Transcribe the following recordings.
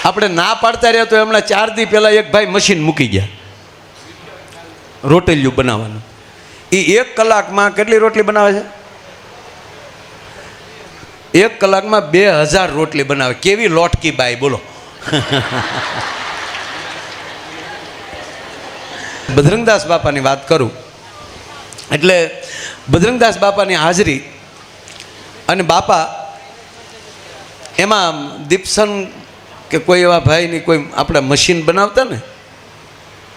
આપણે ના પાડતા રહ્યા તો હમણાં 4 દી પહેલાં એક ભાઈ મશીન મૂકી ગયા રોટલીયું બનાવવાનું. એ 1 કલાકમાં કેટલી રોટલી બનાવે છે? 1 કલાકમાં 2000 રોટલી બનાવે. કેવી લોટકી બાઈ બોલો. બજરંગદાસ બાપાની વાત કરું એટલે બજરંગદાસ બાપાની હાજરી અને બાપા એમાં દીપસન કે કોઈ એવા ભાઈની કોઈ આપણે મશીન બનાવતા ને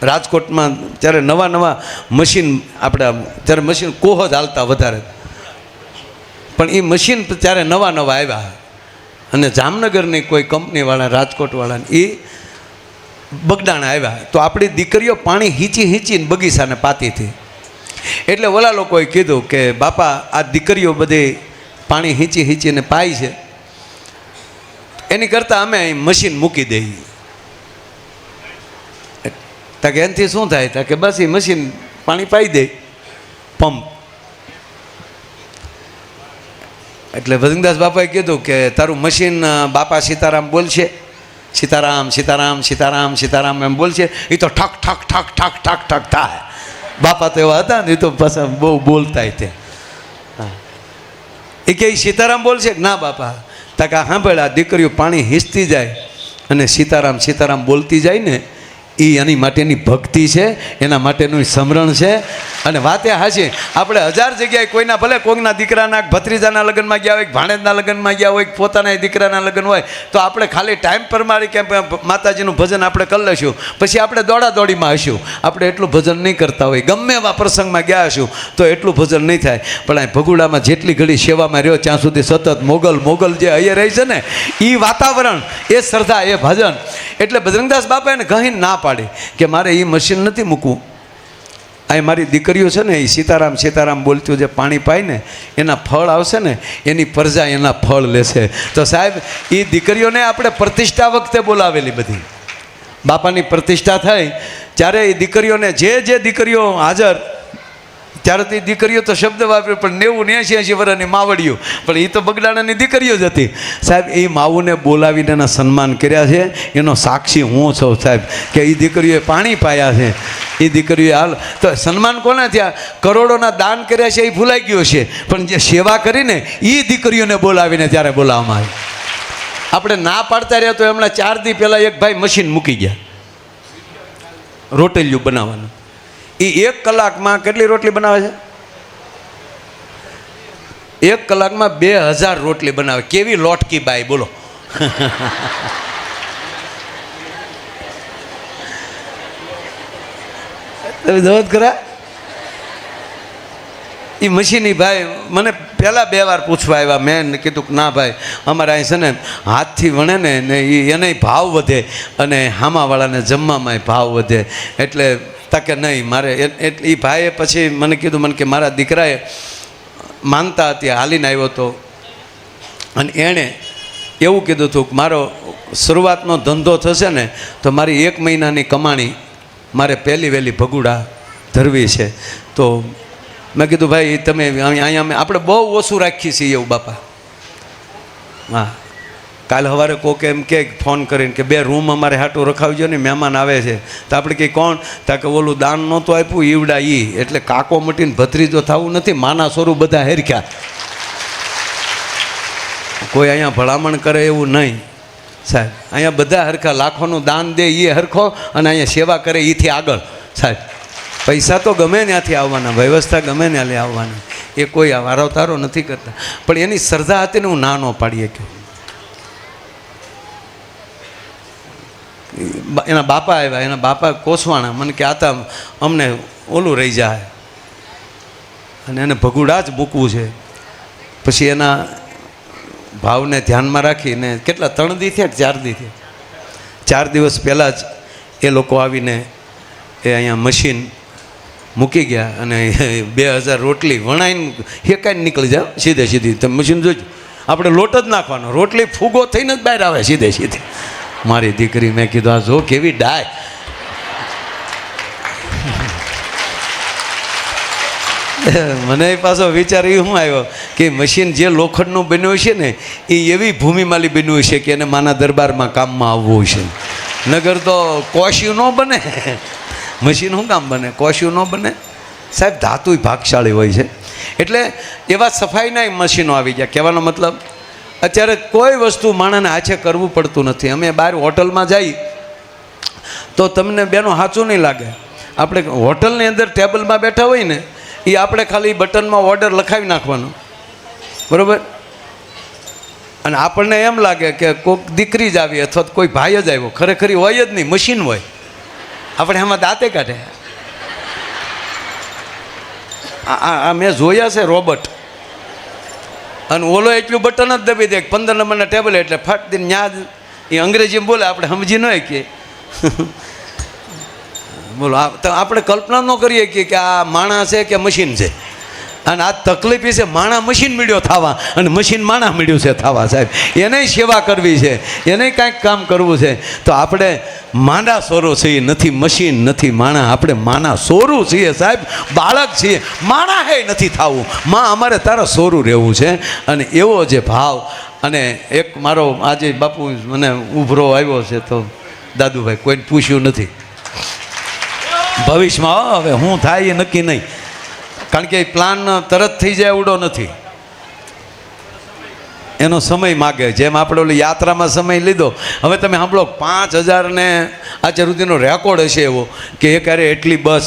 રાજકોટમાં ત્યારે નવા મશીન આપણે ત્યારે મશીન કોહો જ હાલતા વધારે, પણ એ મશીન ત્યારે નવા આવ્યા અને જામનગરની કોઈ કંપનીવાળા રાજકોટવાળાને એ બગડાણા આવ્યા તો આપણી દીકરીઓ પાણી હીંચીને બગીચાને પાતી હતી. એટલે ઓલા લોકોએ કીધું કે બાપા આ દીકરીઓ બધી પાણી હીંચીને પાય છે, એની કરતાં અમે અહીં મશીન મૂકી દઈએ. તાકે એનાથી શું થાય? તાકે બસ એ મશીન પાણી પાઈ દે પંપ. એટલે ભજનદાસ બાપાએ કીધું કે તારું મશીન બાપા સીતારામ બોલશે, સીતારામ સીતારામ સીતારામ સીતારામ એમ બોલશે, એ તો ઠક ઠક ઠક ઠક ઠક ઠક થાય. બાપા તો એવા હતા ને, એ તો પાછા બહુ બોલતા તે. એ કે સીતારામ બોલશે? ના બાપા. તાકે સાંભળ્યા દીકરીઓ પાણી હીંચતી જાય અને સીતારામ સીતારામ બોલતી જાય ને, એ એની માટેની ભક્તિ છે, એના માટેનું સમરણ છે. અને વાતે હાચી, આપણે 1000 જગ્યાએ કોઈના ભલે કોઈના દીકરાના ભત્રીજાના લગ્નમાં ગયા હોય, ભાણેજના લગ્નમાં ગયા હોય, પોતાના દીકરાના લગ્ન હોય, તો આપણે ખાલી ટાઈમ પર મારી કે માતાજીનું ભજન આપણે કરી લઈશું, પછી આપણે દોડાદોડીમાં હશું, આપણે એટલું ભજન નહીં કરતા હોય. ગમે એવા પ્રસંગમાં ગયા હશું તો એટલું ભજન નહીં થાય. પણ આ ભગુડામાં જેટલી ઘડી સેવામાં રહ્યો ત્યાં સુધી સતત મોગલ જે અહીંયા રહી છે ને, એ વાતાવરણ, એ શ્રદ્ધા, એ ભજન. એટલે બજરંગદાસ બાપાએ ઘણી ના પાડી કે મારે એ મશીન નથી મૂકવું. અહીં મારી દીકરીઓ છે ને, એ સીતારામ સીતારામ બોલતું જે પાણી પાય ને એના ફળ આવશે ને, એની પ્રજા એના ફળ લેશે. તો સાહેબ એ દીકરીઓને આપણે પ્રતિષ્ઠા વખતે બોલાવેલી, બધી બાપાની પ્રતિષ્ઠા થઈ ત્યારે એ દીકરીઓને જે દીકરીઓ હાજર, ત્યારે તે દીકરીઓ તો શબ્દ વાપર્યો, પણ 90-80 વર્ષની માવડીઓ, પણ એ તો બગડાણાની દીકરીઓ જ હતી. સાહેબ એ માવુને બોલાવીને એના સન્માન કર્યા છે. એનો સાક્ષી હું છું સાહેબ, કે એ દીકરીઓએ પાણી પાયા છે. એ દીકરીઓએ હાલ તો સન્માન કોને થયા? કરોડોના દાન કર્યા છે એ ભૂલાઈ ગયો છે, પણ જે સેવા કરીને એ દીકરીઓને બોલાવીને ત્યારે બોલાવવામાં આવી. આપણે ના પાડતા રહ્યા તો હમણાં 4 દી પહેલાં એક ભાઈ મશીન મૂકી ગયા રોટલીયું બનાવવાનું. એ 1 કલાકમાં કેટલી રોટલી બનાવે છે? 1 કલાકમાં 2000 રોટલી બનાવે. કેવી લોટકી બાઈ બોલો. તમે જોત ખરા? એ મશીની ભાઈ મને પહેલાં 2 વાર પૂછવા આવ્યા. મેં કીધું કે ના ભાઈ, અમારે અહીં છે ને હાથથી વણે ને એને ભાવ વધે અને હામાવાળાને જમવામાં ભાવ વધે. એટલે તાકે નહીં મારે એટલે એ ભાઈએ પછી મને કીધું, મને કે મારા દીકરાએ માનતા હતી, હાલીને આવ્યો હતો અને એણે એવું કીધું હતું કે મારો શરૂઆતનો ધંધો થશે ને તો મારી 1 મહિનાની કમાણી મારે પહેલી વહેલી ભગુડા ધરવી છે. તો મેં કીધું ભાઈ તમે અહીંયા આપણે બહુ ઓછું રાખીએ છીએ એવું બાપા. હા, કાલ સવારે કોકે એમ કે ફોન કરીને કે 2 રૂમ અમારે હાટું રખાવજો ને, મહેમાન આવે છે. તો આપણે કંઈ કોણ? તાકે ઓલું દાન નહોતું આપ્યું ઈવડા ઈ. એટલે કાકો મટીને ભત્રીજો થવું નથી, માના સ્વરૂપ બધા હેરખ્યા. કોઈ અહીંયા ભલામણ કરે એવું નહીં સાહેબ. અહીંયા બધા હરખા, લાખોનું દાન દે એ હરખો, અને અહીંયા સેવા કરે એથી આગળ સાહેબ. પૈસા તો ગમે ત્યાંથી આવવાના, વ્યવસ્થા ગમે ત્યાંથી આવવાની, એ કોઈ વારો તારો નથી કરતા. પણ એની શ્રદ્ધા હતી ને હું ના ન પાડીએ કે. એના બાપા આવ્યા, એના બાપા કોસવાણા, મને કે આતા અમને ઓલું રહી જાય અને એને ભગુડા જ મૂકવું છે. પછી એના ભાવને ધ્યાનમાં રાખીને કેટલા 3 દી થયા કે 4 દી થયા, 4 દિવસ પહેલાં જ એ લોકો આવીને એ અહીંયા મશીન મૂકી ગયા અને 2000 રોટલી વણાઈને હેકાઈને નીકળી જાય સીધી. તમે મશીન જોજો, આપણે લોટ જ નાખવાનો, રોટલી ફૂગો થઈને જ બહાર આવે સીધી. મારી દીકરી, મેં કીધું આ જો કેવી ડાય. મને પાછો વિચાર એ શું આવ્યો કે મશીન જે લોખંડનું બન્યું છે ને એ એવી ભૂમિમાલી બન્યું છે કે એને માના દરબારમાં કામમાં આવવું છે. નગર તો કોશ્યું ન બને. મશીન શું કામ બને? કોશ્યું ન બને. સાહેબ ધાતુય ભાગશાળી હોય છે. એટલે એવા સફાઈના મશીનો આવી ગયા. કહેવાનો મતલબ અત્યારે કોઈ વસ્તુ માણસને હાથે કરવું પડતું નથી. અમે બહાર હોટલમાં જઈ તો તમને બેનો સાચું નહીં લાગે. આપણે હોટલની અંદર ટેબલમાં બેઠા હોય ને એ આપણે ખાલી બટનમાં ઓર્ડર લખાવી નાખવાનો, બરાબર? અને આપણને એમ લાગે કે કોઈક દીકરી જ આવી અથવા કોઈ ભાઈ જ આવ્યો. ખરેખર હોય જ નહીં, મશીન હોય. આપણે એમાં દાંતે કાઢે. આ મેં જોયા છે રોબોટ. અને ઓલો એટલું બટન જ દબી દે 15 નંબરના ટેબલ એટલે ફટ દઈને ન્યા એ અંગ્રેજીમાં બોલે, આપણે સમજી ન કે બોલો. આપણે કલ્પના ન કરીએ કે આ માણસ છે કે મશીન છે. અને આ તકલીફ છે, માણા મશીન મળ્યો થવા અને મશીન માણા મળ્યું છે થવા. સાહેબ એને સેવા કરવી છે, એને કાંઈક કામ કરવું છે. તો આપણે માના સોરો છીએ, નથી મશીન, નથી માણા. આપણે માના સોરું છીએ સાહેબ, બાળક છીએ. માણા હે નથી થવું. માં અમારે તારા સોરું રહેવું છે. અને એવો જે ભાવ. અને એક મારો આજે બાપુ મને ઉભરો આવ્યો છે તો દાદુભાઈ કોઈને પૂછ્યું નથી ભવિષ્યમાં હવે હું થાય એ નક્કી નહીં. કારણ કે પ્લાન તરત થઈ જાય એવડો નથી, એનો સમય માગે. જેમ આપણે ઓલી યાત્રામાં સમય લીધો. હવે તમે સાંભળો 5000 ને અત્યાર સુધીનો રેકોર્ડ હશે એવો કે એક હારે એટલી બસ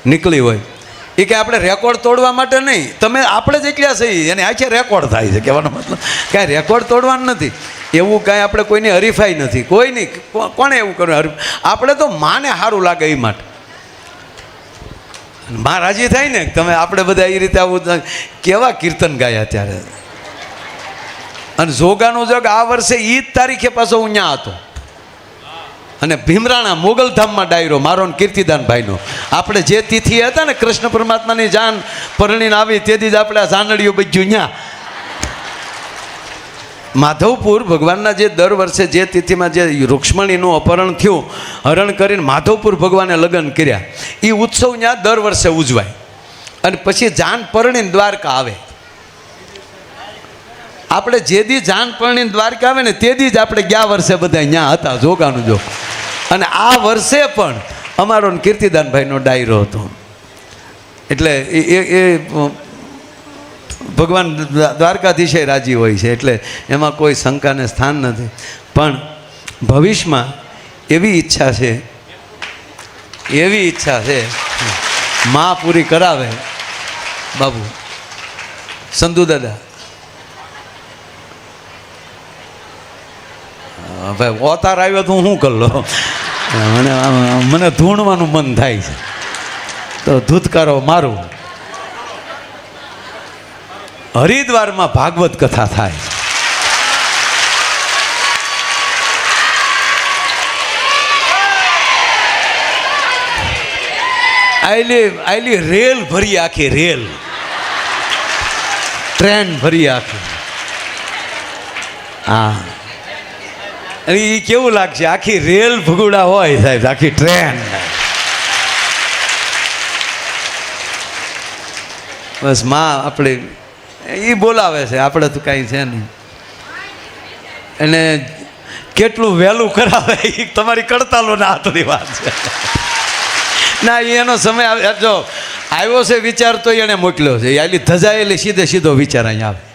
નીકળી હોય. એ કે આપણે રેકોર્ડ તોડવા માટે નહીં, તમે આપણે જ એકલા છીએ એને આખે રેકોર્ડ થાય છે. કહેવાનો મતલબ કાંઈ રેકોર્ડ તોડવાનું નથી. એવું કાંઈ આપણે કોઈની હરીફાઈ નથી, કોઈ નહીં. કોણે એવું કર્યું? આપણે તો માને સારું લાગે એ માટે. માં રાજી થાય ને. તમે આપણે બધા એ રીતે આવું કેવા કીર્તન ગાયા ત્યારે. અને જોગાનું જગ આ વર્ષે એ જ તારીખે પાછો હું ત્યાં હતો. અને ભીમરાણા મોગલધામમાં ડાયરો મારો ને કીર્તિદાનભાઈનો. આપણે જે તિથિ હતા ને કૃષ્ણ પરમાત્માની જાન પરણીને આવી તેથી જ આપણે આ જાનડીઓ બજ્યું ત્યાં માધવપુર. ભગવાનના જે દર વર્ષે જે તિથિમાં જે રૂક્ષ્મણીનું અપહરણ થયું, હરણ કરીને માધવપુર ભગવાને લગ્ન કર્યા, એ ઉત્સવ ત્યાં દર વર્ષે ઉજવાય. અને પછી જાન પરણીને દ્વારકા આવે. આપણે જે દી જાન પરણીને દ્વારકા આવે ને તે દી જ આપણે ગયા વર્ષે બધા ત્યાં હતા જોગાનું જો. અને આ વર્ષે પણ અમારો કીર્તિદાનભાઈનો ડાયરો હતો. એટલે એ ભગવાન દ્વારકાધીશે રાજી હોય છે. એટલે એમાં કોઈ શંકાને સ્થાન નથી. પણ ભવિષ્યમાં એવી ઈચ્છા છે, એવી ઈચ્છા છે માં પૂરી કરાવે. બાબુ સંધુ દાદા ભાઈ અવતાર આવ્યો તો હું શું કરી લો. મને ધૂણવાનું મન થાય છે તો ધૂતકારો મારું. હરિદ્વારમાં ભાગવત કથા થાય. આયલી રેલ ભરી, આખી રેલ ટ્રેન ભરી આખી. હા, એ કેવું લાગશે? આખી રેલ ભગુડા હોય સાહેબ, આખી ટ્રેન. બસ માં આપણે એ બોલાવે છે, આપણે તો કાંઈ છે નહીં. અને કેટલું વહેલું કરાવે એ તમારી કડતાલોના હાથની વાત છે. ના, એનો સમય જો આવ્યો છે વિચાર તો એણે મોકલ્યો છે. આટલી ધજાયેલી સીધે સીધો વિચાર અહીંયા આવે.